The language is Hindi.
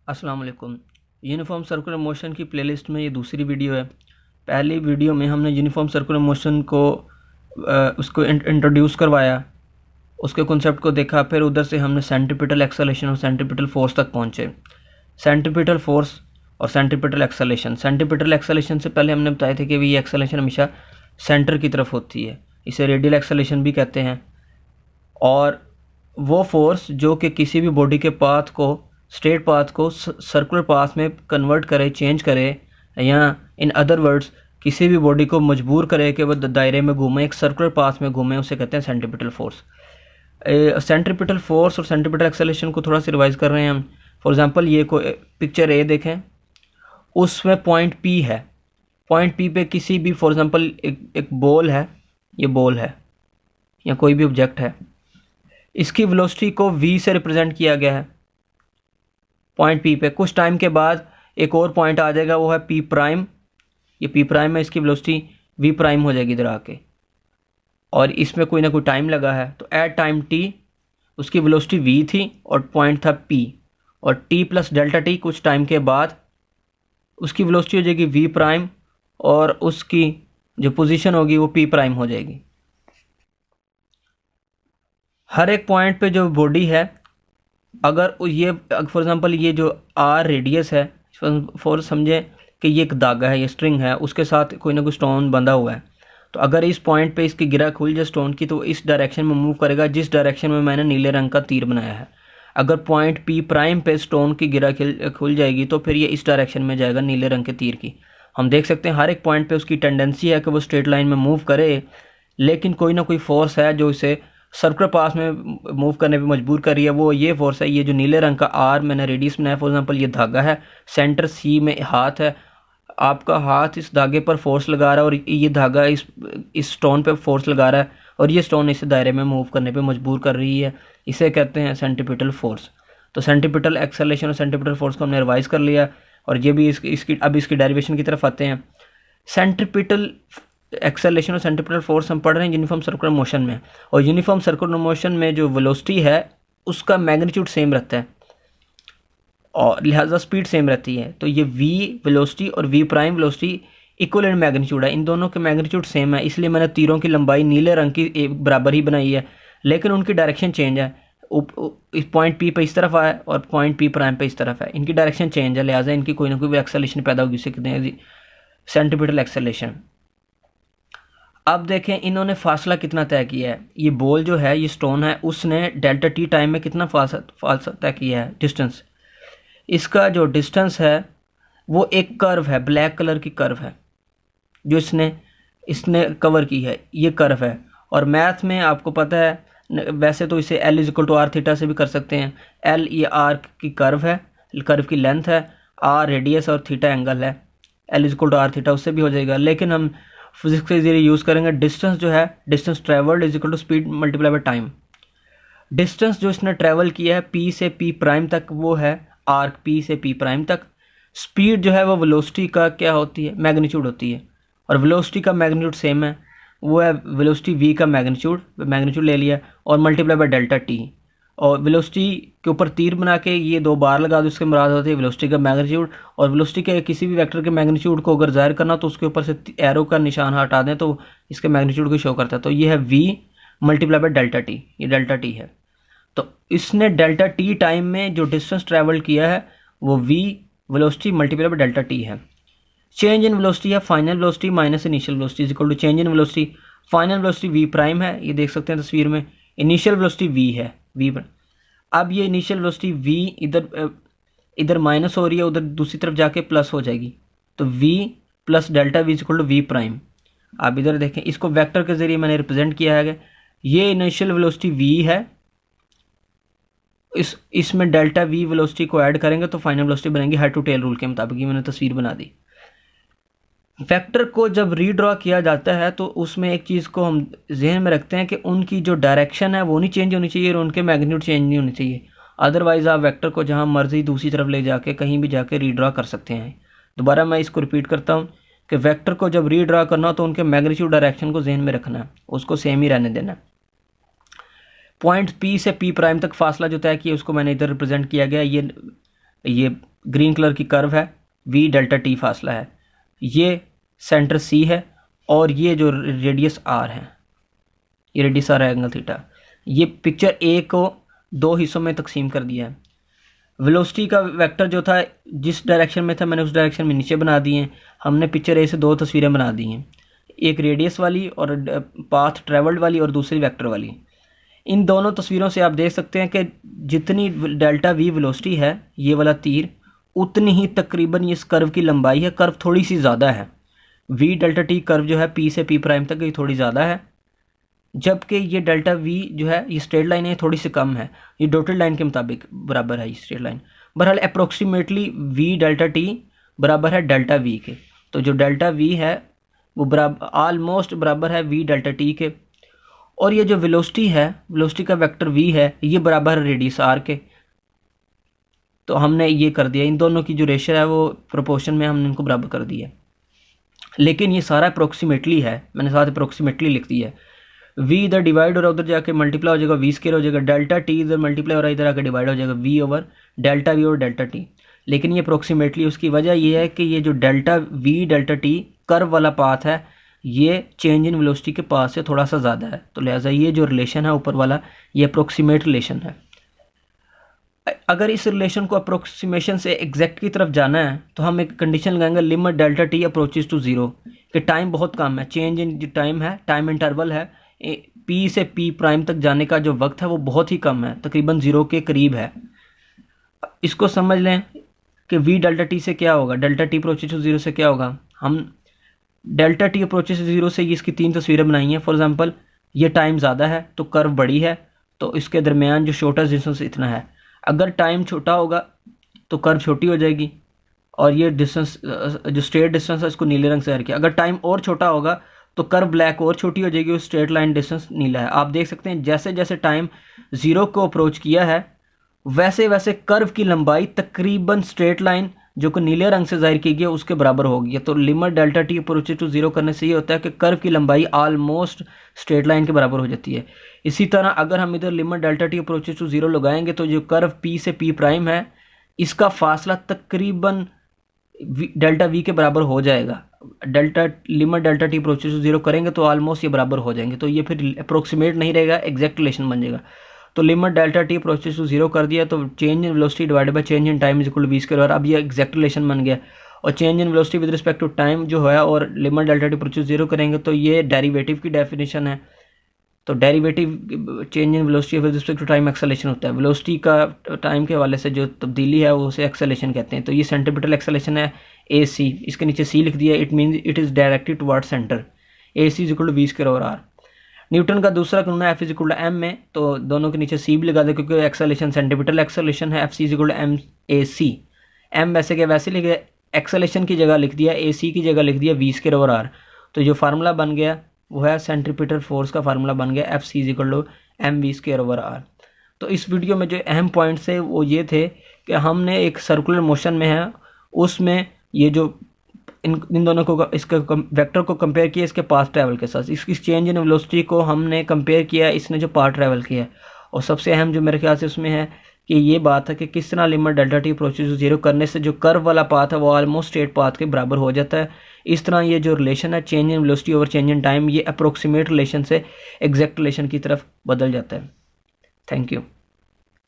अस्सलाम वालेकुम। यूनिफॉर्म सर्कुलर मोशन की प्लेलिस्ट में ये दूसरी वीडियो है। पहली वीडियो में हमने यूनिफॉर्म सर्कुलर मोशन को उसको इंट्रोड्यूस करवाया, उसके कॉन्सेप्ट को देखा, फिर उधर से हमने सेंट्रीपिटल एक्सेलेरेशन और सेंट्रीपिटल फोर्स तक पहुँचे। सेंट्रीपिटल फोर्स और सेंट्रीपिटल एक्सेलेरेशन। सेंट्रीपिटल एक्सेलेरेशन से पहले हमने बताया था कि ये एक्सेलेरेशन हमेशा सेंटर की तरफ होती है, इसे रेडियल एक्सेलेरेशन भी कहते हैं। और वो फोर्स जो कि किसी भी बॉडी के पाथ को, स्ट्रेट पाथ को सर्कुलर पाथ में कन्वर्ट करे, चेंज करे, या इन अदर वर्ड्स किसी भी बॉडी को मजबूर करे कि वह दायरे में घूमे, एक सर्कुलर पाथ में घूमे, उसे कहते हैं सेंट्रीपिटल फोर्स। सेंट्रीपिटल फोर्स और सेंट्रीपिटल एक्सेलेरेशन को थोड़ा सा रिवाइज कर रहे हैं हम। फॉर एग्जांपल ये पिक्चर ए देखें, उसमें पॉइंट पी है। पॉइंट पी पे किसी भी, फॉर एग्जांपल एक बॉल है, ये बॉल है या कोई भी ऑब्जेक्ट है, इसकी वेलोसिटी को v से रिप्रेजेंट किया गया है पॉइंट p पे। कुछ टाइम के बाद एक और पॉइंट आ जाएगा, वो है p प्राइम। ये p प्राइम है, इसकी वेलोसिटी v प्राइम हो जाएगी इधर आके, और इसमें कोई ना कोई टाइम लगा है, तो एट टाइम t उसकी वेलोसिटी v थी और पॉइंट था p, और t प्लस डेल्टा t कुछ टाइम के बाद उसकी वेलोसिटी हो जाएगी v प्राइम, और उसकी जो पोजीशन होगी वो p प्राइम हो जाएगी। हर एक पॉइंट पे जो बॉडी है, अगर ये फॉर एग्जांपल ये जो आर रेडियस है, फॉर समझे कि ये एक धागा है, ये स्ट्रिंग है, उसके साथ कोई ना कोई स्टोन बंधा हुआ है, तो अगर इस पॉइंट पे इसकी गिरा खुल जाए स्टोन की, तो इस डायरेक्शन में मूव करेगा जिस डायरेक्शन में मैंने नीले रंग का तीर बनाया है। अगर पॉइंट पी प्राइम पे स्टोन की गिरा खुल जाएगी तो फिर ये इस डायरेक्शन में जाएगा नीले रंग के तीर की। हम देख सकते हैं हर एक पॉइंट पे उसकी टेंडेंसी है कि वो स्ट्रेट लाइन में मूव करे, लेकिन कोई ना कोई फोर्स है जो इसे सर्कुलर पाथ में मूव करने पे मजबूर कर रही है। वो ये फोर्स है, ये जो नीले रंग का आर मैंने रेडियस बनाया, फॉर एग्जांपल ये धागा है, सेंटर सी में हाथ है, आपका हाथ इस धागे पर फोर्स लगा रहा है, और ये धागा इस स्टोन पे फोर्स लगा रहा है, और ये स्टोन इस दायरे में मूव करने पे मजबूर कर रही है। इसे कहते हैं सेंट्रीपिटल फोर्स। तो सेंट्रीपिटल एक्सेलेरेशन और सेंट्रीपिटल फोर्स को हमने रिवाइज कर लिया, और ये भी अब इसकी डेरिवेशन की तरफ आते हैं। सेंट्रीपिटल एक्सेलेरेशन और सेंट्रीपिटल फोर्स हम पढ़ रहे हैं यूनिफॉर्म सर्कुलर मोशन में, और यूनिफॉर्म सर्कुलर मोशन में जो वेलोसिटी है उसका मैग्नीट्यूड सेम रहता है, और लिहाजा स्पीड सेम रहती है। तो ये v वेलोसिटी और v prime velocity equal in magnitude है, इन दोनों के मैग्नीट्यूड सेम है, इसलिए मैंने तीरों की लंबाई नीले रंग की बराबर ही बनाई है, लेकिन उनकी डायरेक्शन चेंज है। इस पॉइंट p पे इस तरफ आया और पॉइंट p प्राइम पे इस तरफ है, इनकी डायरेक्शन चेंज है, लिहाजा इनकी कोई ना कोई एक्सेलेरेशन पैदा होगी, उसे कहते हैं सेंट्रीपिटल एक्सेलेरेशन। अब देखें इन्होंने फासला कितना तय किया है। ये बॉल जो है, ये स्टोन है, उसने डेल्टा टी टाइम में कितना फासला तय किया है, डिस्टेंस। इसका जो डिस्टेंस है वो एक कर्व है, ब्लैक कलर की कर्व है जो इसने कवर की है, ये कर्व है। और मैथ में आपको पता है, वैसे तो इसे L equal to R theta से भी कर सकते हैं। L ये आर की कर्व है, कर्व की लेंथ है, आर रेडियस और थीटा एंगल है, L equal to R theta उससे भी हो जाएगा। लेकिन हम फिजिक्स के जरिए यूज़ करेंगे डिस्टेंस जो है, distance travelled is equal to speed multiply by time. Distance जो इसने ट्रेवल किया है P से P प्राइम तक, वो है आर्क P से P प्राइम तक। स्पीड जो है वो वेलोसिटी का क्या होती है, मैग्नीट्यूड होती है, और वेलोसिटी का मैग्नीट्यूड सेम है, वो है वेलोसिटी v का मैग्नीट्यूड ले लिया और मल्टीप्लाई बाय डेल्टा टी। और वेलोसिटी के ऊपर तीर बना के ये दो बार लगा दो, इसके मुराद होती है वेलोसिटी का मैग्नीट्यूड। और वेलोसिटी के किसी भी वेक्टर के मैग्नीट्यूड को अगर ज़ाहिर करना तो उसके ऊपर से एरो का निशान हटा दें तो इसके मैग्नीट्यूड को शो करता है। तो ये है v multiply by delta T, ये डेल्टा टी है। तो इसने डेल्टा टी टाइम में जो डिस्टेंस ट्रैवल किया है वो v velocity multiply by delta T है। चेंज इन वेलोसिटी है final velocity minus initial velocity is equal to change in velocity. Final velocity v prime है, ये देख सकते हैं तस्वीर में, इनिशियल वेलोसिटी v है, v पर। अब ये इनिशियल वेलोसिटी v इधर माइनस हो रही है, उधर दूसरी तरफ जाके प्लस हो जाएगी, तो v plus delta v is equal to v prime. आप इधर देखें, इसको वेक्टर के जरिए मैंने रिप्रेजेंट किया है। ये इनिशियल वेलोसिटी v है, इसमें डेल्टा v वेलोसिटी को ऐड करेंगे तो फाइनल वेलोसिटी बनेगी हेड टू टेल रूल के मुताबिक। ये मैंने तस्वीर बना दी। वेक्टर को जब रीड्रॉ किया जाता है तो उसमें एक चीज़ को हम जहन में रखते हैं कि उनकी जो डायरेक्शन है वो नहीं चेंज होनी चाहिए और उनके मैग्नीट्यूड चेंज नहीं होनी चाहिए। अदरवाइज़ आप वेक्टर को जहाँ मर्जी दूसरी तरफ ले जाके कहीं भी जाके रीड्रॉ कर सकते हैं। दोबारा मैं इसको रिपीट करता हूँ कि वेक्टर को जब रीड्रॉ करना हो तो उनके मैग्नीट्यूड डायरेक्शन को जहन में रखना है, उसको सेम ही रहने देना। पॉइंट P से P प्राइम तक फासला जो तय किया उसको मैंने इधर रिप्रेजेंट किया गया। ये ग्रीन कलर की कर्व है, v डेल्टा t फासला है, ये सेंटर c है और ये जो रेडियस r है, ये रेडियस r है एंगल थीटा। ये पिक्चर a को दो हिस्सों में तकसीम कर दिया है। वेलोसिटी का वेक्टर जो था जिस डायरेक्शन में था मैंने उस डायरेक्शन में नीचे बना दिए हैं। हमने पिक्चर ए से दो तस्वीरें बना दी हैं, एक रेडियस वाली और पाथ ट्रेवल्ड वाली और दूसरी वेक्टर वाली। इन दोनों तस्वीरों से आप देख सकते हैं कि जितनी डेल्टा वी वेलोसिटी है, ये वाला तीर, उतनी ही तकरीबन इस कर्व की लंबाई है। कर्व थोड़ी सी ज़्यादा है, वी डेल्टा टी कर्व जो है पी से पी प्राइम तक ये थोड़ी ज़्यादा है, जबकि ये डेल्टा वी जो है ये स्ट्रेट लाइन है थोड़ी सी कम है, ये डॉटेड लाइन के मुताबिक बराबर है ये स्ट्रेट लाइन। बहरहाल अप्रोक्सीमेटली वी डेल्टा टी बराबर है डेल्टा वी के। तो जो डेल्टा वी है वो बराबर आलमोस्ट बराबर है वी डेल्टा टी के, और ये जो वेलोसिटी है, वेलोसिटी का वेक्टर वी है, ये बराबर है रेडियस आर के। तो हमने ये कर दिया, इन दोनों की जो रेशियो है वो प्रोपोर्शन में हमने इनको बराबर कर दिया। लेकिन ये सारा अप्रोक्सीमेटली है, मैंने साथ अप्रोक्सीमेटली लिख दिया है। v इधर डिवाइड हो रहा है, उधर जाके मल्टीप्लाई हो जाएगा, v स्केयर हो जाएगा, डेल्टा t इधर मल्टीप्लाई हो रहा है, इधर आके डिवाइड हो जाएगा v ओवर डेल्टा v और डेल्टा t। लेकिन ये अप्रोक्सीमेटली, उसकी वजह ये है कि ये जो delta v delta t curve वाला पाथ है, ये चेंज इन वेलोसिटी के पास से थोड़ा सा ज़्यादा है, तो लिहाजा ये जो रिलेशन है ऊपर वाला, ये अप्रोक्सीमेट रिलेशन है। अगर इस रिलेशन को अप्रोक्सीमेशन से एग्जैक्ट की तरफ जाना है तो हम एक कंडीशन लगाएंगे, limit delta T approaches to zero, कि टाइम बहुत कम है, चेंज इन जो टाइम है, टाइम इंटरवल है, पी से पी प्राइम तक जाने का जो वक्त है वो बहुत ही कम है, तकरीबन ज़ीरो के करीब है। इसको समझ लें कि वी डेल्टा टी से क्या होगा, delta T approaches to zero से क्या होगा। हम delta T approaches to zero से इसकी तीन तस्वीरें बनाई हैं। फॉर एग्जांपल ये टाइम ज़्यादा है तो कर्व बड़ी है, तो इसके दरमियान जो शॉर्टेस्ट डिस्टेंस इतना है। अगर टाइम छोटा होगा तो कर्व छोटी हो जाएगी, और ये डिस्टेंस जो स्ट्रेट डिस्टेंस है इसको नीले रंग से किया। अगर टाइम और छोटा होगा तो कर्व ब्लैक और छोटी हो जाएगी, उस स्ट्रेट लाइन डिस्टेंस नीला है। आप देख सकते हैं जैसे जैसे टाइम ज़ीरो को अप्रोच किया है वैसे वैसे कर्व की लंबाई तकरीबन स्ट्रेट लाइन जो कि नीले रंग से जाहिर की गई है उसके बराबर होगी। तो limit delta T approaches to zero करने से ये होता है कि कर्व की लंबाई आलमोस्ट स्ट्रेट लाइन के बराबर हो जाती है। इसी तरह अगर हम इधर limit delta T approaches to zero लगाएंगे तो जो कर्व पी से पी प्राइम है, इसका फासला तकरीबन डेल्टा वी के बराबर हो जाएगा। Limit delta T approaches to zero करेंगे तो आलमोस्ट ये बराबर हो जाएंगे, तो ये फिर अप्रोक्सीमेट नहीं रहेगा, एग्जैक्ट रिलेशन बन जाएगा। तो limit delta T approaches to zero कर दिया तो change in velocity divided by change in time is equal to v square, और अब ये एग्जैक्ट रिलेशन बन गया। और change in velocity with respect to time जो है, और limit delta T approaches zero करेंगे तो ये डेरिवेटिव की डेफिनेशन है। तो derivative change in velocity with respect to time acceleration होता है। वेलोसिटी का टाइम के हवाले से जो तब्दीली है वो उसे एक्सेलेरेशन कहते हैं। तो ये सेंट्रीपिटल एक्सेलेरेशन है ए सी, इसके नीचे सी लिख दिया, it means it is directed toward centre. A c is equal to v square over r. Newton का दूसरा कानून है f is equal to m में, तो दोनों के नीचे सी भी लगा दे क्योंकि एक्सेलेरेशन सेंट्रीपिटल एक्सेलेरेशन है। F c is equal to m a c, m वैसे के वैसे लिख दिया, एक्सेलेरेशन की जगह लिख दिया, ए सी की जगह लिख दिया वी स्क्वायर ओवर आर। तो जो फार्मूला बन गया वो है सेंट्रीपिटल फोर्स का फार्मूला बन गया f c is equal to m v square over r. तो इस वीडियो में जो अहम पॉइंट्स है वो ये थे कि हमने एक सर्कुलर मोशन में है, उसमें ये जो इन दोनों को, इसके वेक्टर को कंपेयर किया इसके पाथ ट्रैवल के साथ, इसकी चेंज इन वेलोसिटी को हमने कंपेयर किया इसने जो पाथ ट्रैवल किया। और सबसे अहम जो मेरे ख्याल से उसमें है कि ये बात है कि किस तरह limit delta T approaches to zero करने से जो कर्व वाला पाथ है वो ऑलमोस्ट स्ट्रेट पाथ के बराबर हो जाता है। इस तरह ये जो रिलेशन है change in velocity over change in time, ये अप्रोक्सीमेट रिलेशन से एग्जैक्ट रिलेशन की तरफ बदल जाता है। Thank you.